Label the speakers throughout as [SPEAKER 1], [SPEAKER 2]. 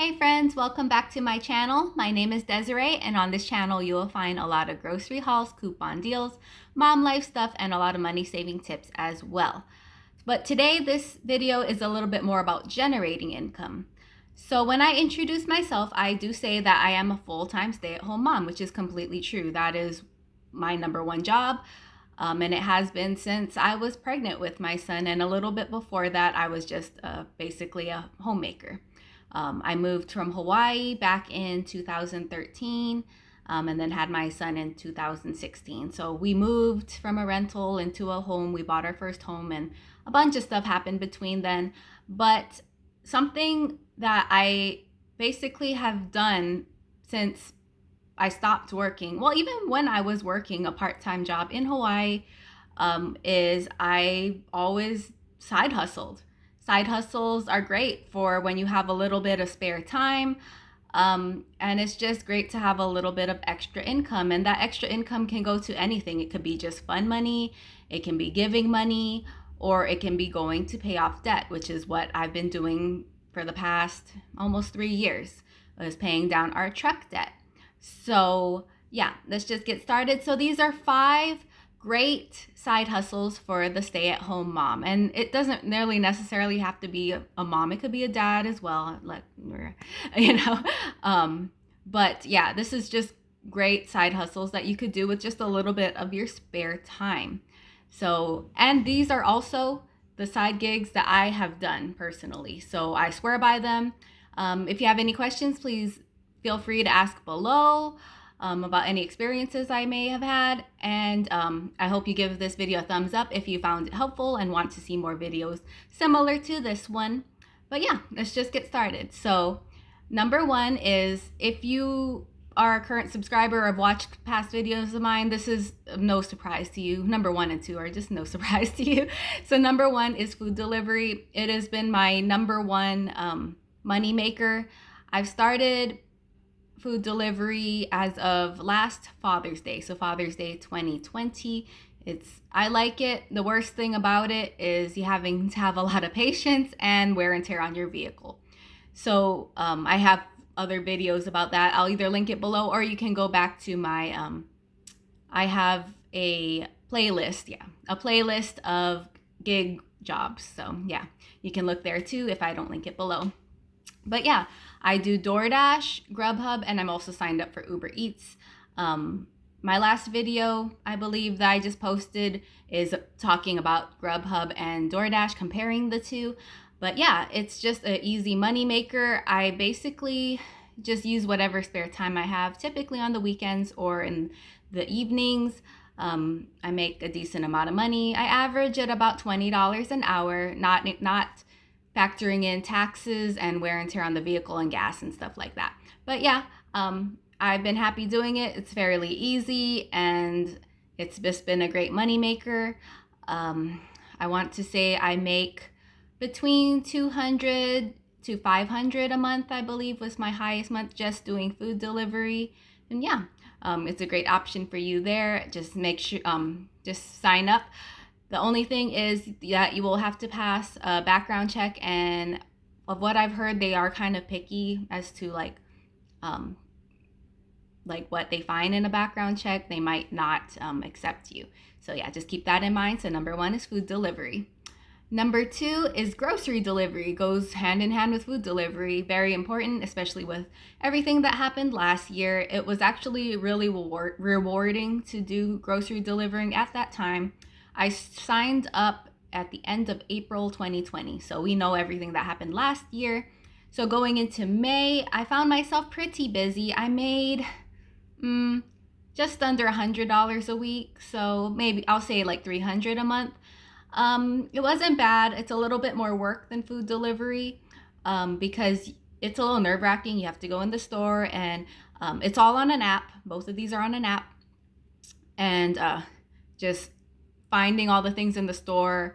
[SPEAKER 1] Hey friends, welcome back to my channel. My name is Desiree, and on this channel you will find a lot of grocery hauls, coupon deals, mom life stuff, and a lot of money saving tips as well. But today this video is a little bit more about generating income. So when I introduce myself, I do say that I am a full-time stay-at-home mom, which is completely true. That is my number one job. And it has been since I was pregnant with my son, and a little bit before that I was just basically a homemaker. I moved from Hawaii back in 2013 and then had my son in 2016. So we moved from a rental into a home. We bought our first home and a bunch of stuff happened between then. But something that I basically have done since I stopped working, well, even when I was working a part-time job in Hawaii, is I always side hustled. Side hustles are great for when you have a little bit of spare time. And it's just great to have a little bit of extra income. And that extra income can go to anything. It could be just fun money, it can be giving money, or it can be going to pay off debt, which is what I've been doing for the past almost 3 years, is paying down our truck debt. So yeah, let's just get started. So these are 5 great side hustles for the stay-at-home mom, and it doesn't nearly necessarily have to be a mom. It could be a dad as well, like, you know. But yeah, this is just great side hustles that you could do with just a little bit of your spare time. So, and these are also the side gigs that I have done personally, so I swear by them. If you have any questions, please feel free to ask below about any experiences I may have had. And I hope you give this video a thumbs up if you found it helpful and want to see more videos similar to this one. But yeah, let's just get started. So number 1 is, if you are a current subscriber or have watched past videos of mine, this is no surprise to you. Number 1 and 2 are just no surprise to you. So number 1 is food delivery. It has been my number 1 money maker. I've started food delivery as of last Father's Day, so Father's Day 2020. I like it. The worst thing about it is you having to have a lot of patience and wear and tear on your vehicle. So I have other videos about that. I'll either link it below, or you can go back to my I have a playlist, a playlist of gig jobs. So yeah, you can look there too if I don't link it below. But yeah, I do DoorDash, Grubhub, and I'm also signed up for Uber Eats. My last video, I believe, that I just posted is talking about Grubhub and DoorDash, comparing the two. But yeah, it's just an easy money maker. I basically just use whatever spare time I have, typically on the weekends or in the evenings. I make a decent amount of money. I average at about $20 an hour, not factoring in taxes and wear and tear on the vehicle and gas and stuff like that. But yeah, I've been happy doing it. It's fairly easy and it's just been a great money maker. I want to say I make between 200 to 500 a month, I believe was my highest month just doing food delivery. And yeah, it's a great option for you there. Just make sure, just sign up. The only thing is that you will have to pass a background check, and of what I've heard, they are kind of picky as to like what they find in a background check. They might not accept you. So yeah, just keep that in mind. So number 1 is food delivery. Number 2 is grocery delivery. It goes hand in hand with food delivery. Very important, especially with everything that happened last year. It was actually really rewarding to do grocery delivering at that time. I signed up at the end of April 2020, so we know everything that happened last year. So going into May, I found myself pretty busy. I made just under $100 a week, so maybe I'll say like $300 a month. It wasn't bad. It's a little bit more work than food delivery because it's a little nerve-wracking. You have to go in the store, and it's all on an app. Both of these are on an app, and just finding all the things in the store,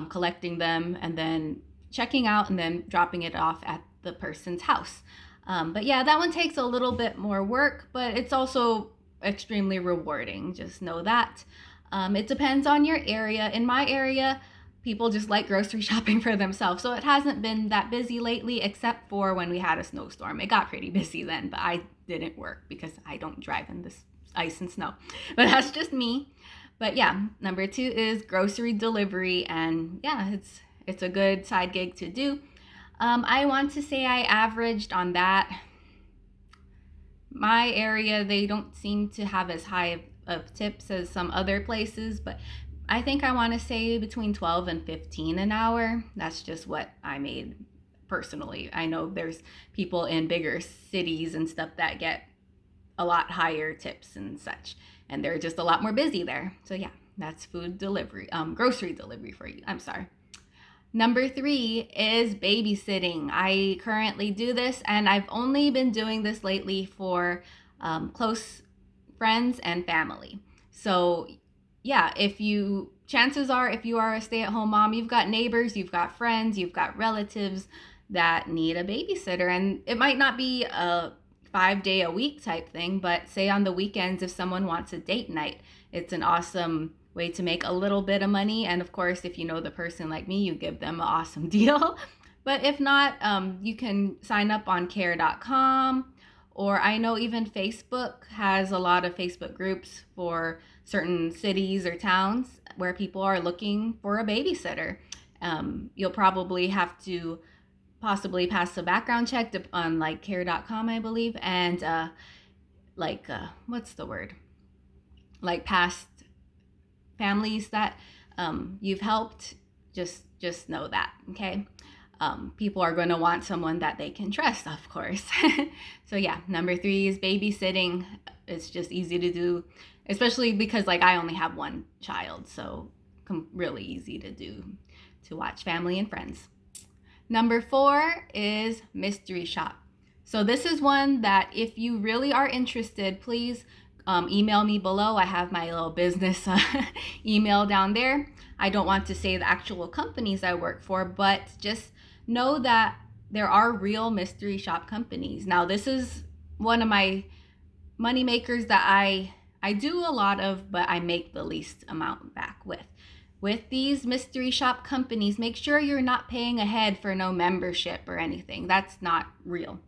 [SPEAKER 1] collecting them, and then checking out, and then dropping it off at the person's house. But yeah, that one takes a little bit more work, but it's also extremely rewarding. Just know that. It depends on your area. In my area, people just like grocery shopping for themselves. So it hasn't been that busy lately, except for when we had a snowstorm. It got pretty busy then, but I didn't work because I don't drive in this ice and snow. But that's just me. But yeah, number 2 is grocery delivery, and yeah, it's a good side gig to do. I want to say I averaged on that. My area, they don't seem to have as high of tips as some other places, but I think I want to say between 12 and 15 an hour. That's just what I made personally. I know there's people in bigger cities and stuff that get a lot higher tips and such, and they're just a lot more busy there. So yeah, that's food delivery, grocery delivery for you. I'm sorry. Number 3 is babysitting. I currently do this, and I've only been doing this lately for close friends and family. So yeah, chances are if you are a stay-at-home mom, you've got neighbors, you've got friends, you've got relatives that need a babysitter. And it might not be a 5-day-a-week type thing, but say on the weekends, if someone wants a date night, it's an awesome way to make a little bit of money. And of course, if you know the person like me, you give them an awesome deal. But if not, you can sign up on care.com, or I know even Facebook has a lot of Facebook groups for certain cities or towns where people are looking for a babysitter. You'll probably have to possibly pass a background check on like care.com, I believe, and what's the word? Like past families that you've helped. Just know that, okay? People are going to want someone that they can trust, of course. So yeah, number 3 is babysitting. It's just easy to do, especially because like I only have one child, so really easy to do, to watch family and friends. Number 4 is mystery shop. So this is one that if you really are interested, please email me below. I have my little business email down there. I don't want to say the actual companies I work for, but just know that there are real mystery shop companies. Now, this is one of my money makers that I do a lot of, but I make the least amount back with. With these mystery shop companies, make sure you're not paying ahead for no membership or anything. That's not real.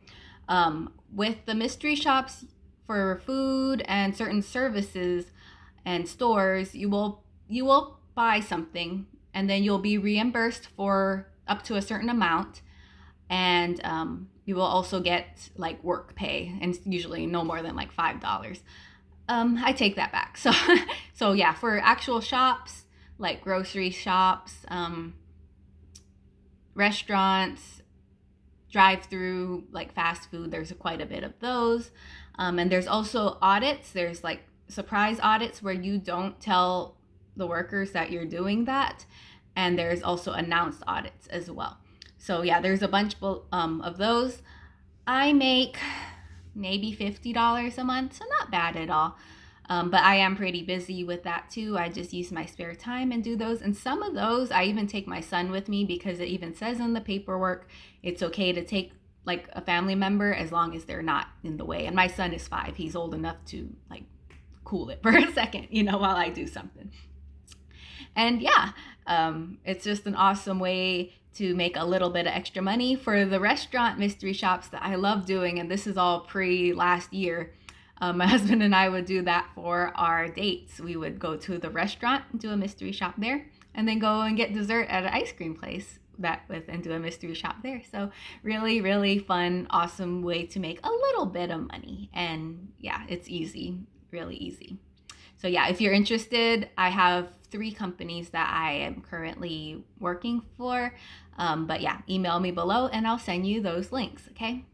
[SPEAKER 1] With the mystery shops, for food and certain services and stores, you will buy something and then you'll be reimbursed for up to a certain amount, and you will also get like work pay, and usually no more than like $5. I take that back. So yeah, for actual shops like grocery shops, restaurants, drive-through, like fast food, there's quite a bit of those. And there's also audits. There's like surprise audits where you don't tell the workers that you're doing that. And there's also announced audits as well. So yeah, there's a bunch of those. I make maybe $50 a month, so not bad at all. But I am pretty busy with that too. I just use my spare time and do those. And some of those, I even take my son with me, because it even says in the paperwork, it's okay to take like a family member as long as they're not in the way. And my son is 5. He's old enough to like cool it for a second, while I do something. And yeah, it's just an awesome way to make a little bit of extra money. For the restaurant mystery shops that I love doing, and this is all pre last year, my husband and I would do that for our dates. We would go to the restaurant, do a mystery shop there, and then go and get dessert at an ice cream place and do a mystery shop there. So really, really fun, awesome way to make a little bit of money. And yeah, it's easy, really easy. So yeah, if you're interested, I have 3 companies that I am currently working for. But yeah, email me below and I'll send you those links, okay?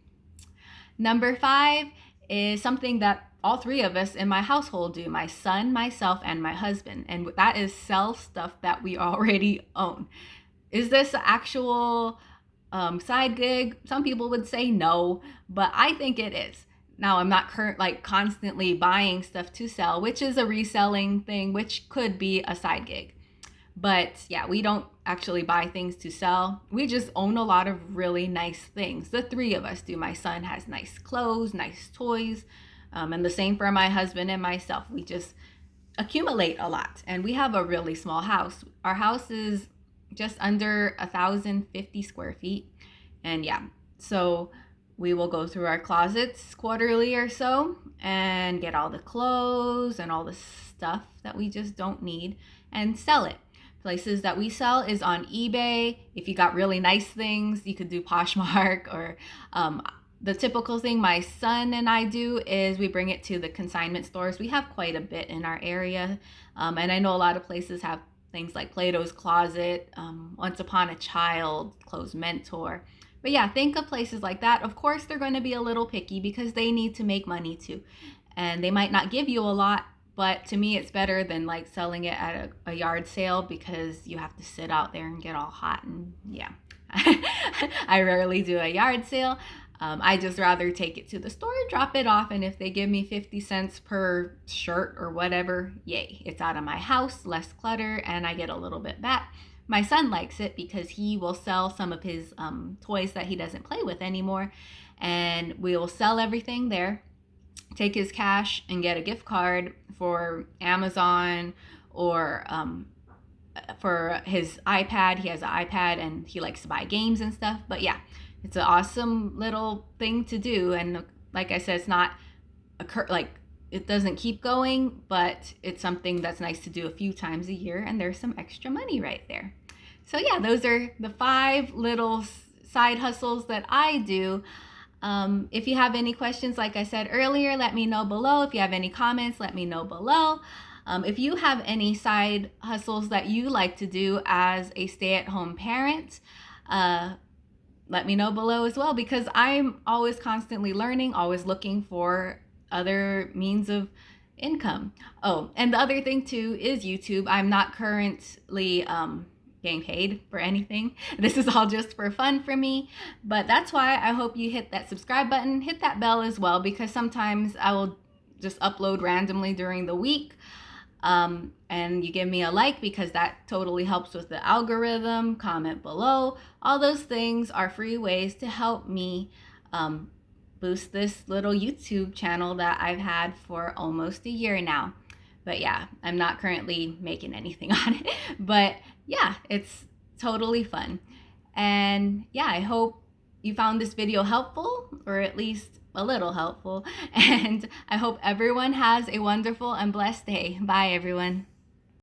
[SPEAKER 1] Number 5 is something that all 3 of us in my household do, my son, myself, and my husband. And that is sell stuff that we already own. Is this an actual side gig? Some people would say no, but I think it is. Now, I'm not constantly buying stuff to sell, which is a reselling thing, which could be a side gig. But yeah, we don't actually buy things to sell. We just own a lot of really nice things. The 3 of us do. My son has nice clothes, nice toys, and the same for my husband and myself. We just accumulate a lot, and we have a really small house. Our house is just under 1,050 square feet. And yeah, so we will go through our closets quarterly or so and get all the clothes and all the stuff that we just don't need and sell it. Places that we sell is on eBay. If you got really nice things, you could do Poshmark, or the typical thing my son and I do is we bring it to the consignment stores. We have quite a bit in our area. And I know a lot of places have things like Plato's Closet, Once Upon a Child, Clothes Mentor. But yeah, think of places like that. Of course, they're going to be a little picky because they need to make money too. And they might not give you a lot, but to me, it's better than like selling it at a yard sale, because you have to sit out there and get all hot. And yeah, I rarely do a yard sale. I just rather take it to the store, drop it off, and if they give me 50 cents per shirt or whatever, yay, it's out of my house, less clutter, and I get a little bit back. My son likes it because he will sell some of his toys that he doesn't play with anymore, and we'll sell everything there, take his cash, and get a gift card for Amazon or for his iPad. He has an iPad and he likes to buy games and stuff. But yeah, it's an awesome little thing to do. And like I said, it's not it doesn't keep going, but it's something that's nice to do a few times a year, and there's some extra money right there. So yeah, those are the 5 little side hustles that I do. If you have any questions, like I said earlier, let me know below. If you have any comments, let me know below. If you have any side hustles that you like to do as a stay-at-home parent, let me know below as well, because I'm always constantly learning, always looking for other means of income. Oh, and the other thing too is YouTube. I'm not currently getting paid for anything. This is all just for fun for me, but that's why I hope you hit that subscribe button, hit that bell as well, because sometimes I will just upload randomly during the week. And you give me a like, because that totally helps with the algorithm. Comment below. All those things are free ways to help me boost this little YouTube channel that I've had for almost a year now. But yeah, I'm not currently making anything on it, but yeah, it's totally fun. And yeah, I hope you found this video helpful, or at least a little helpful. And I hope everyone has a wonderful and blessed day. Bye, everyone.